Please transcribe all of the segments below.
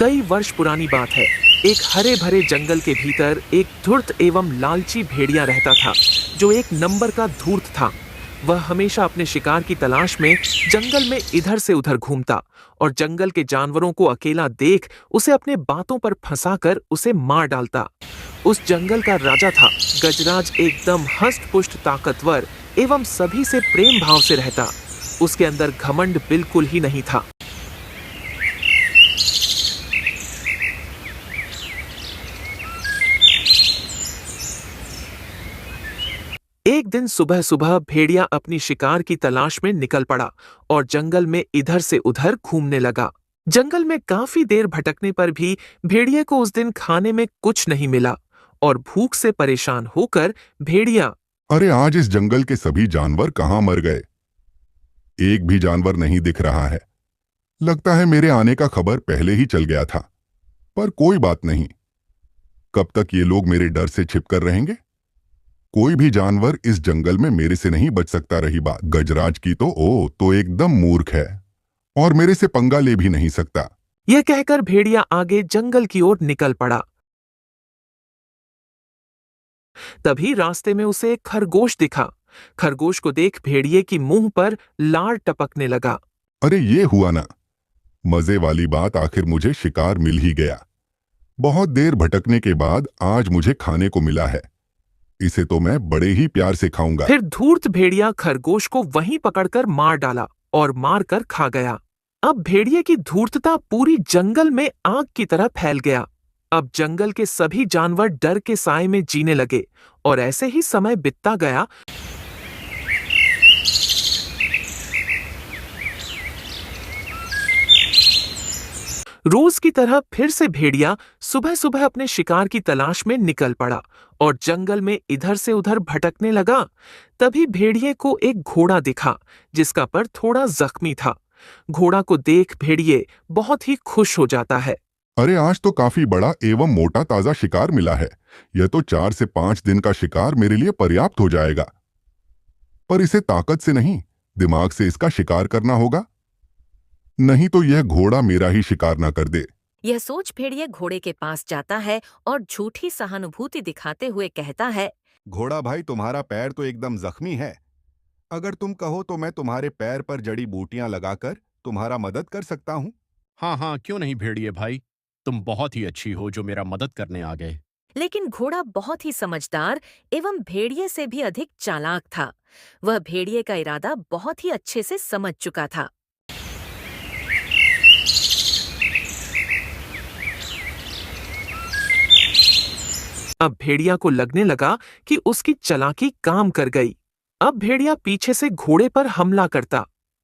कई वर्ष पुरानी बात है। एक हरे भरे जंगल के भीतर एक धूर्त एवं लालची भेड़िया रहता था, जो एक नंबर का धूर्त था। वह हमेशा अपने शिकार की तलाश में जंगल में इधर से उधर घूमता और जंगल के जानवरों को अकेला देख उसे अपने बातों पर फंसाकर उसे मार डालता। उस जंगल का राजा था गजराज, एकदम हष्ट-पुष्ट, ताकतवर एवं सभी से प्रेम भाव से रहता। उसके अंदर घमंड बिल्कुल ही नहीं था। एक दिन सुबह सुबह भेड़िया अपनी शिकार की तलाश में निकल पड़ा और जंगल में इधर से उधर घूमने लगा। जंगल में काफी देर भटकने पर भी भेड़िए को उस दिन खाने में कुछ नहीं मिला और भूख से परेशान होकर भेड़िया, अरे आज इस जंगल के सभी जानवर कहाँ मर गए? एक भी जानवर नहीं दिख रहा है। लगता है मेरे आने का खबर पहले ही चल गया था। पर कोई बात नहीं, कब तक ये लोग मेरे डर से छिपकर रहेंगे? कोई भी जानवर इस जंगल में मेरे से नहीं बच सकता। रही बात गजराज की तो एकदम मूर्ख है और मेरे से पंगा ले भी नहीं सकता। यह कहकर भेड़िया आगे जंगल की ओर निकल पड़ा। तभी रास्ते में उसे एक खरगोश दिखा। खरगोश को देख भेड़िए की मुंह पर लार टपकने लगा। अरे ये हुआ ना, मजे वाली बात, आखिर मुझे शिकार मिल ही गया। बहुत देर भटकने के बाद आज मुझे खाने को मिला है। इसे तो मैं बड़े ही प्यार से खाऊंगा। फिर धूर्त भेड़िया खरगोश को वहीं पकड़कर मार डाला और मार कर खा गया। अब भेड़िए की धूर्तता पूरी जंगल में आग की तरह फैल गया। अब जंगल के सभी जानवर डर के साए में जीने लगे और ऐसे ही समय बीतता गया। रोज की तरह फिर से भेड़िया सुबह सुबह अपने शिकार की तलाश में निकल पड़ा और जंगल में इधर से उधर भटकने लगा। तभी भेड़िए को एक घोड़ा दिखा जिसका पर थोड़ा जख्मी था। घोड़ा को देख भेड़िए बहुत ही खुश हो जाता है। अरे आज तो काफी बड़ा एवं मोटा ताजा शिकार मिला है। यह तो 4 से 5 दिन का शिकार मेरे लिए पर्याप्त हो जाएगा। पर इसे ताकत से नहीं, दिमाग से इसका शिकार करना होगा, नहीं तो यह घोड़ा मेरा ही शिकार ना कर दे। यह सोच भेड़िया घोड़े के पास जाता है और झूठी सहानुभूति दिखाते हुए कहता है, घोड़ा भाई, तुम्हारा पैर तो एकदम जख्मी है। अगर तुम कहो तो मैं तुम्हारे पैर पर जड़ी बूटियां लगाकर तुम्हारा मदद कर सकता हूँ। हाँ हाँ, क्यों नहीं भेड़िए भाई, तुम बहुत ही अच्छी हो जो मेरा मदद करने आ गए। लेकिन घोड़ा बहुत ही समझदार एवं भेड़िए से भी अधिक चालाक था। वह भेड़िए का इरादा बहुत ही अच्छे से समझ चुका था। अब भेड़िया को लगने लगा कि उसकी चालाकी काम कर गई। अब भेड़िया पीछे से घोड़े पर हमला करता।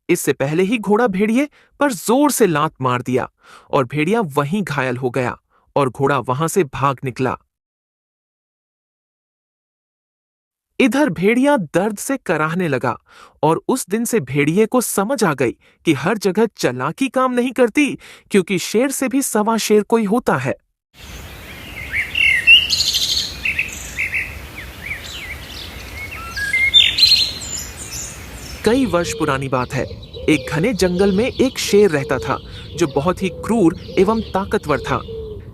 इससे पहले ही घोड़ा भेड़िए पर जोर से लात मार दिया और भेड़िया वहीं घायल हो गया और घोड़ा वहां से भाग निकला। इधर भेड़िया दर्द से कराहने लगा और उस दिन से भेड़िए को समझ आ गई कि हर जगह चालाकी काम नहीं करती, क्योंकि शेर से भी सवा शेर कोई होता है। कई वर्ष पुरानी बात है। एक घने जंगल में एक शेर रहता था जो बहुत ही क्रूर एवं ताकतवर था,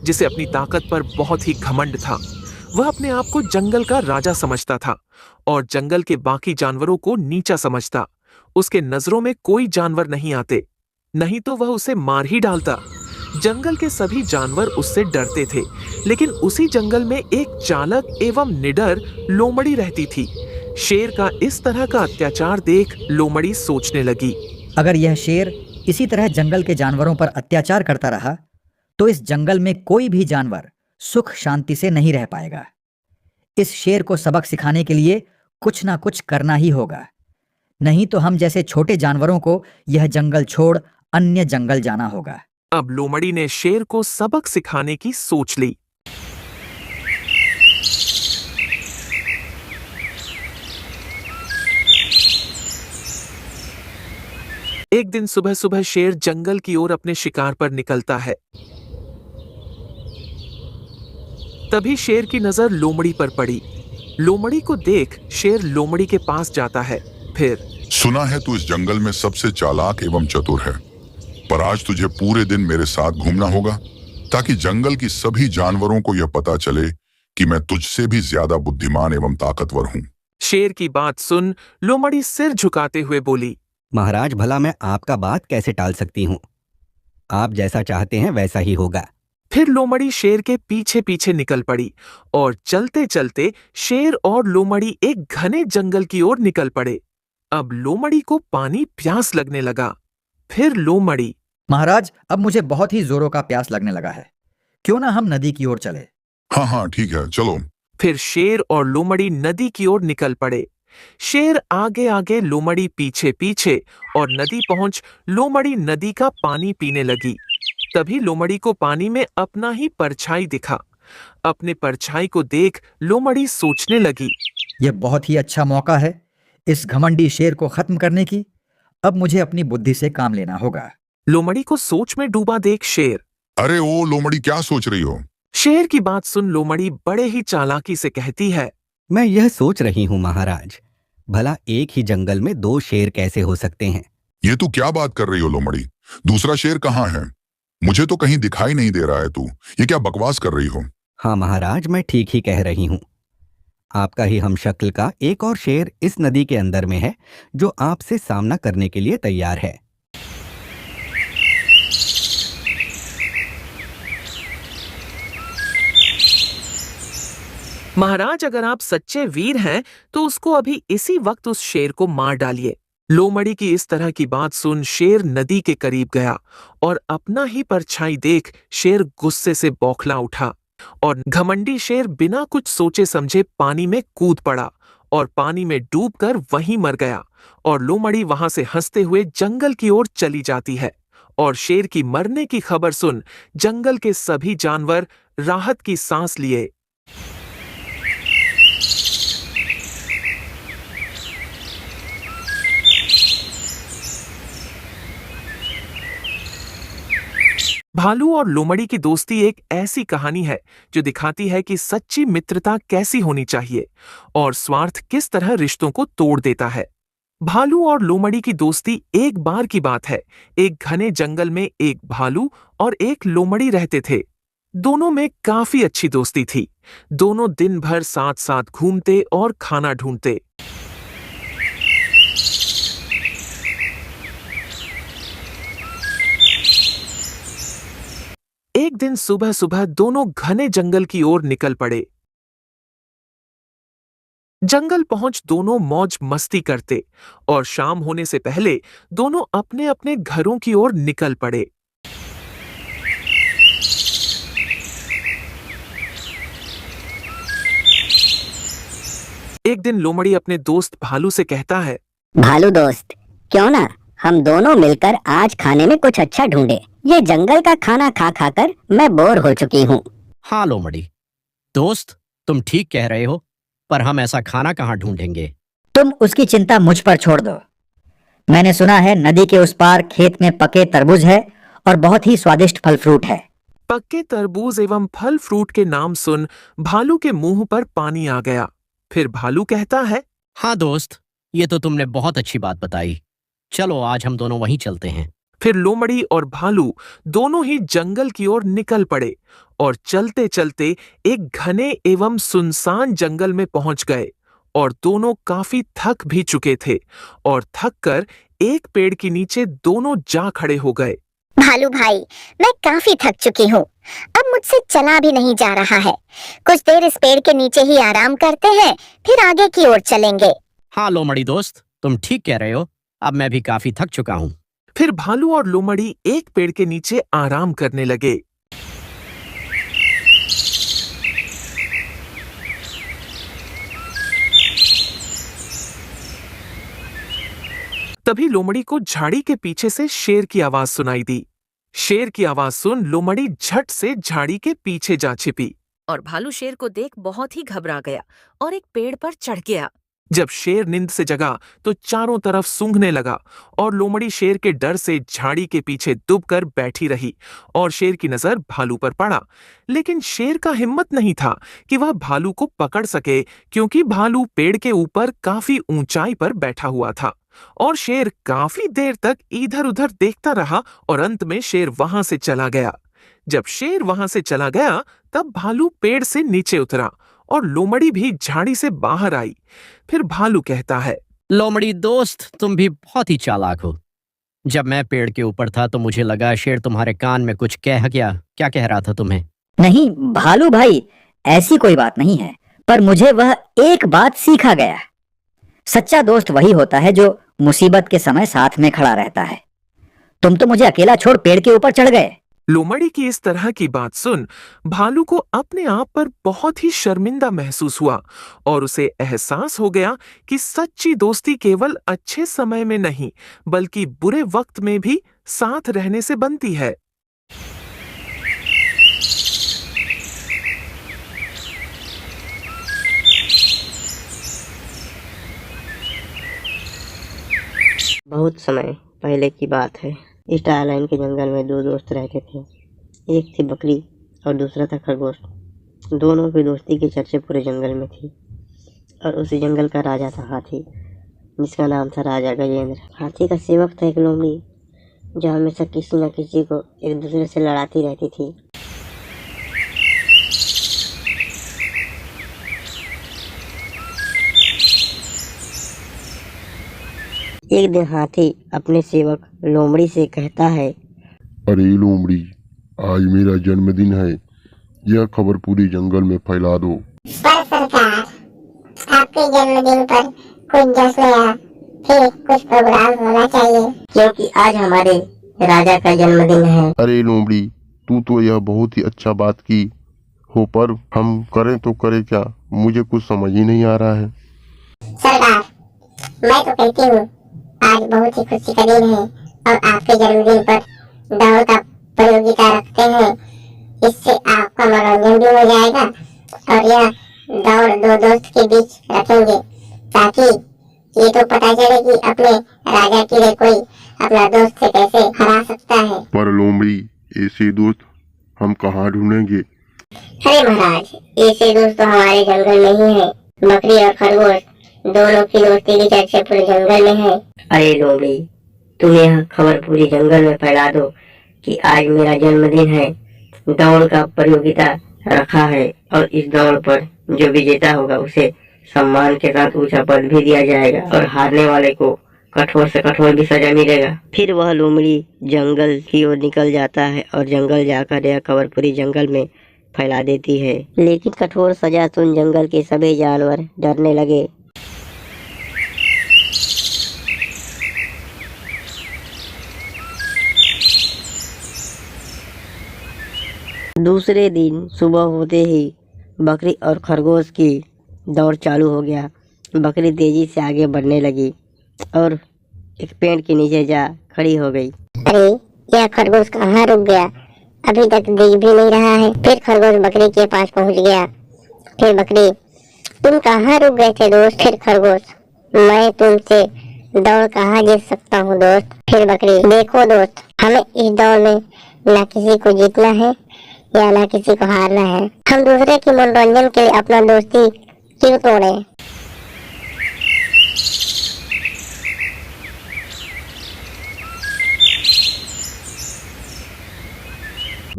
जिसे अपनी ताकत पर बहुत ही घमंड था। वह अपने आप को जंगल का राजा समझता था और जंगल के बाकी जानवरों को नीचा समझता। उसके नजरों में कोई जानवर नहीं आते, नहीं तो वह उसे मार ही डालता। जंगल के सभी जानवर उससे डरते थे, लेकिन उसी जंगल में एक चालाक एवं निडर लोमड़ी रहती थी। शेर का इस तरह का अत्याचार देख लोमड़ी सोचने लगी, अगर यह शेर इसी तरह जंगल के जानवरों पर अत्याचार करता रहा तो इस जंगल में कोई भी जानवर सुख शांति से नहीं रह पाएगा। इस शेर को सबक सिखाने के लिए कुछ ना कुछ करना ही होगा, नहीं तो हम जैसे छोटे जानवरों को यह जंगल छोड़ अन्य जंगल जाना होगा। अब लोमड़ी ने शेर को सबक सिखाने की सोच ली। एक दिन सुबह सुबह शेर जंगल की ओर अपने शिकार पर निकलता है। तभी शेर की नजर लोमड़ी पर पड़ी। लोमड़ी को देख शेर लोमड़ी के पास जाता है। फिर, सुना है तू इस जंगल में सबसे चालाक एवं चतुर है, पर आज तुझे पूरे दिन मेरे साथ घूमना होगा। ताकि जंगल की सभी जानवरों को यह पता चले कि मैं तुझसे भी ज्यादा बुद्धिमान एवं ताकतवर हूं। शेर की बात सुन लोमड़ी सिर झुकाते हुए बोली, महाराज, भला मैं आपका बात कैसे टाल सकती हूँ? आप जैसा चाहते हैं वैसा ही होगा। फिर लोमड़ी शेर के पीछे पीछे निकल पड़ी और चलते चलते शेर और लोमड़ी एक घने जंगल की ओर निकल पड़े। अब लोमड़ी को पानी प्यास लगने लगा। फिर लोमड़ी, महाराज, अब मुझे बहुत ही जोरों का प्यास लगने लगा है, क्यों ना हम नदी की ओर चले। हाँ हाँ ठीक है, चलो। फिर शेर और लोमड़ी नदी की ओर निकल पड़े। शेर आगे आगे, लोमड़ी पीछे पीछे, और नदी पहुंच लोमड़ी नदी का पानी पीने लगी। तभी लोमड़ी को पानी में अपना ही परछाई दिखा। अपने परछाई को देख लोमड़ी सोचने लगी, यह बहुत ही अच्छा मौका है इस घमंडी शेर को खत्म करने की। अब मुझे अपनी बुद्धि से काम लेना होगा। लोमड़ी को सोच में डूबा देख शेर, अरे ओ लोमड़ी, क्या सोच रही हो? शेर की बात सुन लोमड़ी बड़े ही चालाकी से कहती है, मैं यह सोच रही हूँ महाराज, भला एक ही जंगल में 2 शेर कैसे हो सकते हैं? ये तू क्या बात कर रही हो लोमड़ी? दूसरा शेर कहाँ है? मुझे तो कहीं दिखाई नहीं दे रहा है। तू ये क्या बकवास कर रही हो? हाँ महाराज, मैं ठीक ही कह रही हूँ। आपका ही हमशक्ल का एक और शेर इस नदी के अंदर में है, जो आपसे सामना करने के लिए तैयार है। महाराज, अगर आप सच्चे वीर हैं तो उसको अभी इसी वक्त उस शेर को मार डालिए। लोमड़ी की इस तरह की बात सुन शेर नदी के करीब गया और अपना ही परछाई देख शेर गुस्से से बौखला उठा और घमंडी शेर बिना कुछ सोचे समझे पानी में कूद पड़ा और पानी में डूबकर वहीं मर गया। और लोमड़ी वहां से हंसते हुए जंगल की ओर चली जाती है। और शेर की मरने की खबर सुन जंगल के सभी जानवर राहत की सांस लिए। भालू और लोमड़ी की दोस्ती एक ऐसी कहानी है जो दिखाती है कि सच्ची मित्रता कैसी होनी चाहिए और स्वार्थ किस तरह रिश्तों को तोड़ देता है। भालू और लोमड़ी की दोस्ती एक बार की बात है। एक घने जंगल में एक भालू और एक लोमड़ी रहते थे। दोनों में काफी अच्छी दोस्ती थी। दोनों दिन भर साथ साथ घूमते और खाना ढूंढते। एक दिन सुबह सुबह दोनों घने जंगल की ओर निकल पड़े। जंगल पहुंच दोनों मौज मस्ती करते और शाम होने से पहले दोनों अपने अपने घरों की ओर निकल पड़े। एक दिन लोमड़ी अपने दोस्त भालू से कहता है, भालू दोस्त, क्यों ना हम दोनों मिलकर आज खाने में कुछ अच्छा ढूंढे। ये जंगल का खाना खा खाकर मैं बोर हो चुकी हूँ। हाँ लोमड़ी दोस्त, तुम ठीक कह रहे हो, पर हम ऐसा खाना कहाँ ढूंढेंगे? तुम उसकी चिंता मुझ पर छोड़ दो। मैंने सुना है नदी के उस पार खेत में पके तरबूज है और बहुत ही स्वादिष्ट फल फ्रूट है। पक्के तरबूज एवं फल फ्रूट के नाम सुन भालू के मुंह पर पानी आ गया। फिर भालू कहता है, हाँ दोस्त, ये तो तुमने बहुत अच्छी बात बताई। चलो आज हम दोनों वहीं चलते हैं। फिर लोमड़ी और भालू दोनों ही जंगल की ओर निकल पड़े और चलते चलते एक घने एवं सुनसान जंगल में पहुंच गए और दोनों काफी थक भी चुके थे और थक कर एक पेड़ के नीचे दोनों जा खड़े हो गए। भालू भाई, मैं काफी थक चुकी हूँ। अब मुझसे चला भी नहीं जा रहा है। कुछ देर इस पेड़ के नीचे ही आराम करते हैं, फिर आगे की ओर चलेंगे। हाँ लोमड़ी दोस्त, तुम ठीक कह रहे हो। अब मैं भी काफी थक चुका हूँ। फिर भालू और लोमड़ी एक पेड़ के नीचे आराम करने लगे। तभी लोमड़ी को झाड़ी के पीछे से शेर की आवाज सुनाई दी। शेर की आवाज सुन लोमड़ी झट से झाड़ी के पीछे जा छिपी। और भालू शेर को देख बहुत ही घबरा गया और एक पेड़ पर चढ़ गया। जब शेर नींद से जगा तो चारों तरफ सूंघने लगा और लोमड़ी शेर के डर से झाड़ी के पीछे दुबकर बैठी रही और शेर की नजर भालू पर पड़ा। लेकिन शेर का हिम्मत नहीं था कि वह भालू को पकड़ सके, क्योंकि भालू पेड़ के ऊपर काफी ऊंचाई पर बैठा हुआ था और शेर काफी देर तक इधर उधर देखता रहा और अंत में शेर वहां से चला गया। जब शेर वहां से चला गया तब भालू पेड़ से नीचे उतरा और लोमड़ी भी झाड़ी से बाहर आई। फिर भालू कहता है, लोमड़ी दोस्त, तुम भी बहुत ही चालाक हो। जब मैं पेड़ के ऊपर था तो मुझे लगा शेर तुम्हारे कान में कुछ कह गया। क्या कह रहा था तुम्हें? नहीं भालू भाई, ऐसी कोई बात नहीं है, पर मुझे वह एक बात सीखा गया। सच्चा दोस्त वही होता है जो मुसीबत के समय साथ में खड़ा रहता है। तुम तो मुझे अकेला छोड़ पेड़ के ऊपर चढ़ गए। लोमड़ी की इस तरह की बात सुन भालू को अपने आप पर बहुत ही शर्मिंदा महसूस हुआ और उसे एहसास हो गया कि सच्ची दोस्ती केवल अच्छे समय में नहीं बल्कि बुरे वक्त में भी साथ रहने से बनती है। बहुत समय पहले की बात है। इस टाइलाइन के जंगल में दो दोस्त रहते थे। एक थी बकरी और दूसरा था खरगोश। दोनों की दोस्ती की चर्चा पूरे जंगल में थी और उसी जंगल का राजा था हाथी, जिसका नाम था राजा गजेंद्र। हाथी का सेवक था एक लोमड़ी, जो हमेशा किसी न किसी को एक दूसरे से लड़ाती रहती थी। एक दिन हाथी अपने सेवक लोमड़ी से कहता है, अरे लोमड़ी, आज मेरा जन्मदिन है, यह खबर पूरी जंगल में फैला दो। पर सरकार, आपके जन्मदिन पर कुछ जश्न या फिर कुछ प्रोग्राम होना चाहिए, क्योंकि आज हमारे राजा का जन्मदिन है। अरे लोमड़ी, तू तो यह बहुत ही अच्छा बात की हो, पर हम करें तो करें क्या, मुझे कुछ समझ ही नहीं आ रहा है। सरकार, मैं तो कहती हूँ आज बहुत ही खुशी का दिन है और आपके जन्मदिन पर दौड़ का प्रतियोगिता रखते हैं। इससे आपका मनोरंजन भी हो जाएगा और यह दौड़ दो दोस्त के बीच रखेंगे ताकि ये तो पता चले कि अपने राजा के लिए कोई अपना दोस्त से कैसे हरा सकता है। पर लोमड़ी, ऐसे दोस्त हम कहाँ ढूंढेंगे? अरे महाराज, ऐसे दोस्त तो हमारे जंगल में ही है। बकरी और खरगोश दोनों की दोस्ती की चर्चा पूरे जंगल में है। अरे लोमड़ी, तुम यह खबर पूरी जंगल में फैला दो कि आज मेरा जन्मदिन है, दौड़ का प्रतियोगिता रखा है और इस दौड़ पर जो विजेता होगा उसे सम्मान के साथ ऊंचा पद भी दिया जाएगा और हारने वाले को कठोर से कठोर भी सजा मिलेगा। फिर वह लोमड़ी जंगल की ओर निकल जाता है और जंगल जाकर यह खबर पूरी जंगल में फैला देती है। लेकिन कठोर सजा सुन जंगल के सभी जानवर डरने लगे। दूसरे दिन सुबह होते ही बकरी और खरगोश की दौड़ चालू हो गया। बकरी तेजी से आगे बढ़ने लगी और एक पेड़ के नीचे जा खड़ी हो गई। अरे, यह खरगोश कहाँ रुक गया? अभी तक दिख भी नहीं रहा है। फिर खरगोश बकरी के पास पहुँच गया। फिर बकरी, तुम कहाँ रुक गए थे दोस्त? फिर खरगोश, मैं तुमसे दौड़ कहाँ जीत सकता हूँ दोस्त? फिर बकरी, देखो दोस्त, हमें इस दौड़ में न किसी को जीतना है या ना किसी को हारना है। हम दूसरे के मनोरंजन के लिए अपना दोस्ती क्यों तोड़े?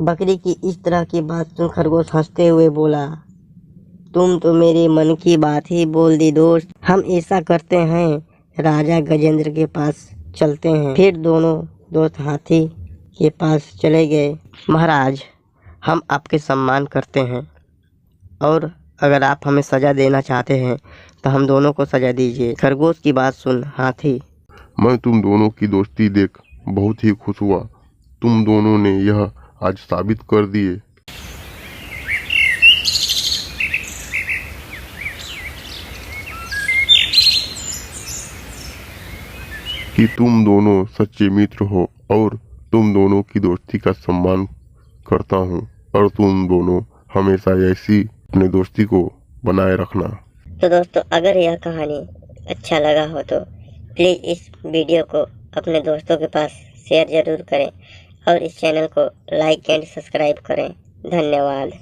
बकरी की इस तरह की बात सुन खरगोश हंसते हुए बोला, तुम तो मेरे मन की बात ही बोल दी दोस्त। हम ऐसा करते हैं, राजा गजेंद्र के पास चलते हैं। फिर दोनों दोस्त हाथी के पास चले गए। महाराज, हम आपके सम्मान करते हैं और अगर आप हमें सजा देना चाहते हैं तो हम दोनों को सजा दीजिए। खरगोश की बात सुन हाथी, मैं तुम दोनों की दोस्ती देख बहुत ही खुश हुआ। तुम दोनों ने यह आज साबित कर दिए कि तुम दोनों सच्चे मित्र हो और तुम दोनों की दोस्ती का सम्मान करता हूँ और तुम दोनों हमेशा ऐसी अपने दोस्ती को बनाए रखना। तो दोस्तों, अगर यह कहानी अच्छा लगा हो तो प्लीज़ इस वीडियो को अपने दोस्तों के पास शेयर ज़रूर करें और इस चैनल को लाइक एंड सब्सक्राइब करें। धन्यवाद।